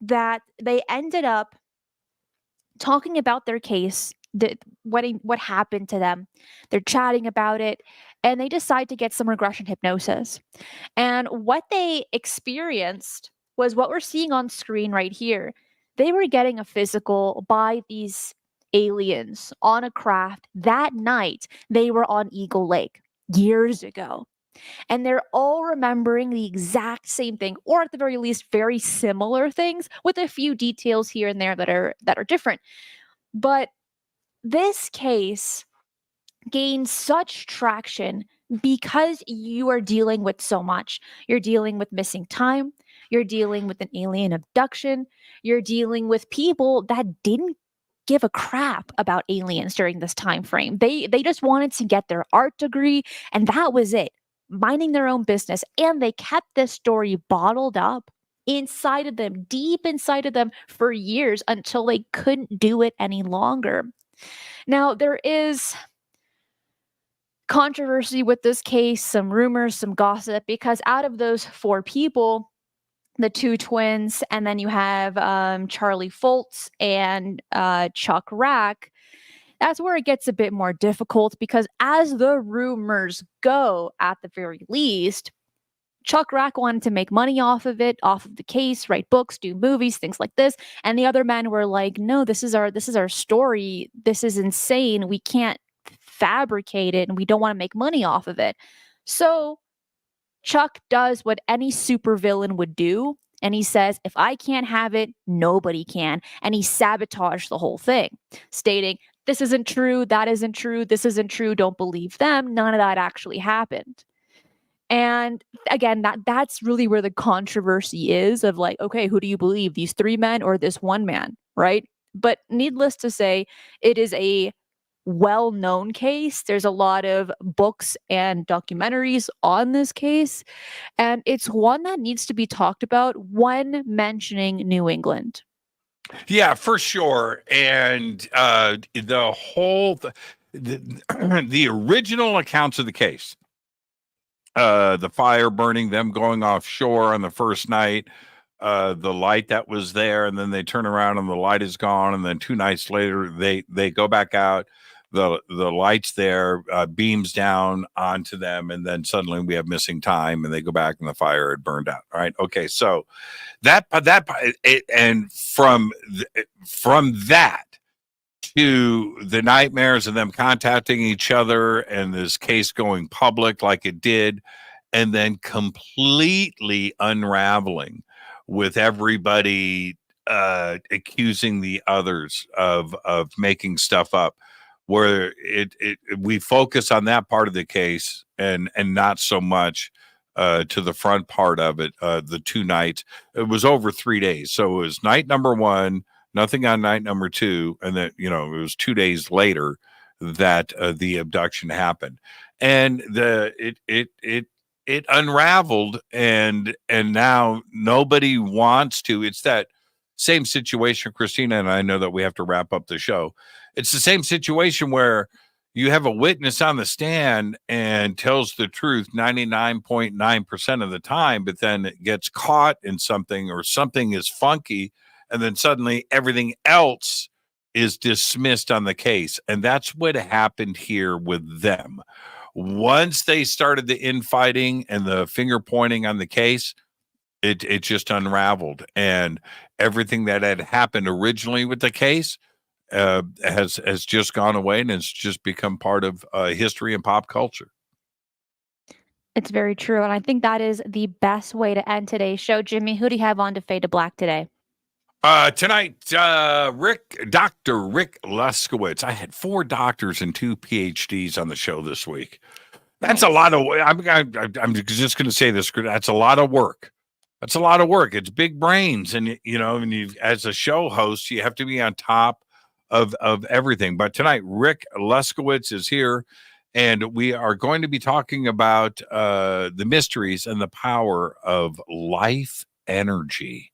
that they ended up talking about their case, what happened to them. They're chatting about it, and they decide to get some regression hypnosis. And what they experienced was what we're seeing on screen right here. They were getting a physical by these aliens on a craft that night. They were on Eagle Lake years ago. And they're all remembering the exact same thing, or at the very least very similar things, with a few details here and there that are different. But this case gained such traction because you are dealing with so much. You're dealing with missing time, you're dealing with an alien abduction, you're dealing with people that didn't give a crap about aliens during this time frame. They just wanted to get their art degree, and that was it. Minding their own business, and they kept this story bottled up inside of them, deep inside of them for years until they couldn't do it any longer. Now, there is controversy with this case, some rumors, some gossip, because out of those four people, the two twins, and then you have Charlie Foltz and Chuck Rack, that's where it gets a bit more difficult because, as the rumors go, at the very least, Chuck Rack wanted to make money off of it, off of the case, write books, do movies, things like this. And the other men were like, "No, this is our story. This is insane. We can't fabricate it, and we don't want to make money off of it." So Chuck does what any supervillain would do, and he says, "If I can't have it, nobody can." And he sabotaged the whole thing, stating, "This isn't true, that isn't true, this isn't true, don't believe them." None of that actually happened. And again, that's really where the controversy is of like, okay, who do you believe? These three men or this one man, right? But needless to say, it is a well-known case. There's a lot of books and documentaries on this case, and it's one that needs to be talked about when mentioning New England. Yeah, for sure. And the whole the original accounts of the case, the fire burning, them going offshore on the first night, the light that was there, and then they turn around and the light is gone, and then 2 nights later they go back out, the lights there, beams down onto them, and then suddenly we have missing time, and they go back and the fire had burned out. All right, okay, so and from that to the nightmares and them contacting each other and this case going public like it did, and then completely unraveling with everybody accusing the others of making stuff up, where we focus on that part of the case and not so much to the front part of it. The 2 nights, it was over 3 days, so it was night number 1, nothing on night number 2, and then it was 2 days later that the abduction happened, and it unraveled, and now nobody wants to. It's that same situation, Cristina, and I know that we have to wrap up the show. It's the same situation where you have a witness on the stand and tells the truth 99.9% of the time, but then it gets caught in something, or something is funky, and then suddenly everything else is dismissed on the case. And that's what happened here with them. Once they started the infighting and the finger pointing on the case, It just unraveled, and everything that had happened originally with the case has just gone away, and it's just become part of history and pop culture. It's very true. And I think that is the best way to end today's show. Jimmy, who do you have on to Fade to Black today? Tonight, Dr. Rick Leskowitz. I had 4 doctors and 2 PhDs on the show this week. That's a lot of. I'm just going to say this. That's a lot of work. That's a lot of work. It's big brains, and as a show host, you have to be on top of everything. But tonight, Rick Leskowitz is here, and we are going to be talking about the mysteries and the power of life energy.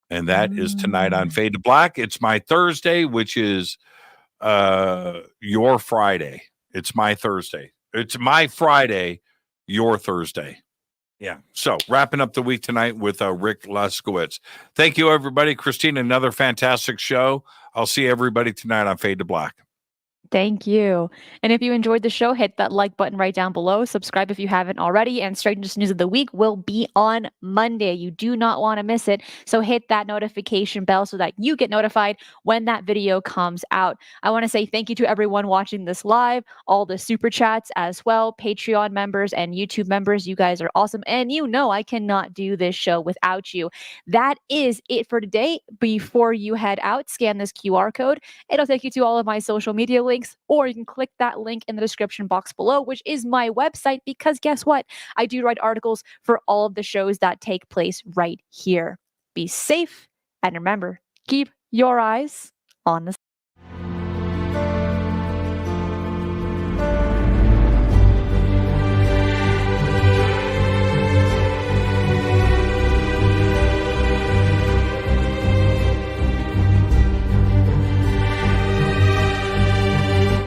And that is tonight on Fade to Black. It's my Thursday, which is your Friday. It's my Thursday. It's my Friday, your Thursday. Yeah. So wrapping up the week tonight with Rick Leskowitz. Thank you, everybody. Cristina, another fantastic show. I'll see everybody tonight on Fade to Black. Thank you. And if you enjoyed the show, hit that like button right down below. Subscribe if you haven't already. And Strangest News of the Week will be on Monday. You do not want to miss it. So hit that notification bell so that you get notified when that video comes out. I want to say thank you to everyone watching this live, all the super chats as well, Patreon members and YouTube members. You guys are awesome. And I cannot do this show without you. That is it for today. Before you head out, scan this QR code. It'll take you to all of my social media links, or you can click that link in the description box below, which is my website, because guess what? I do write articles for all of the shows that take place right here. Be safe, and remember, keep your eyes on the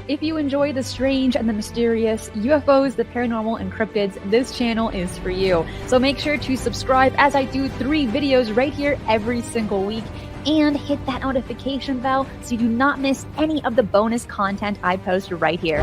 If you enjoy the strange and the mysterious, UFOs, the paranormal, and cryptids, this channel is for you. So make sure to subscribe, as I do 3 videos right here every single week, and hit that notification bell so you do not miss any of the bonus content I post right here.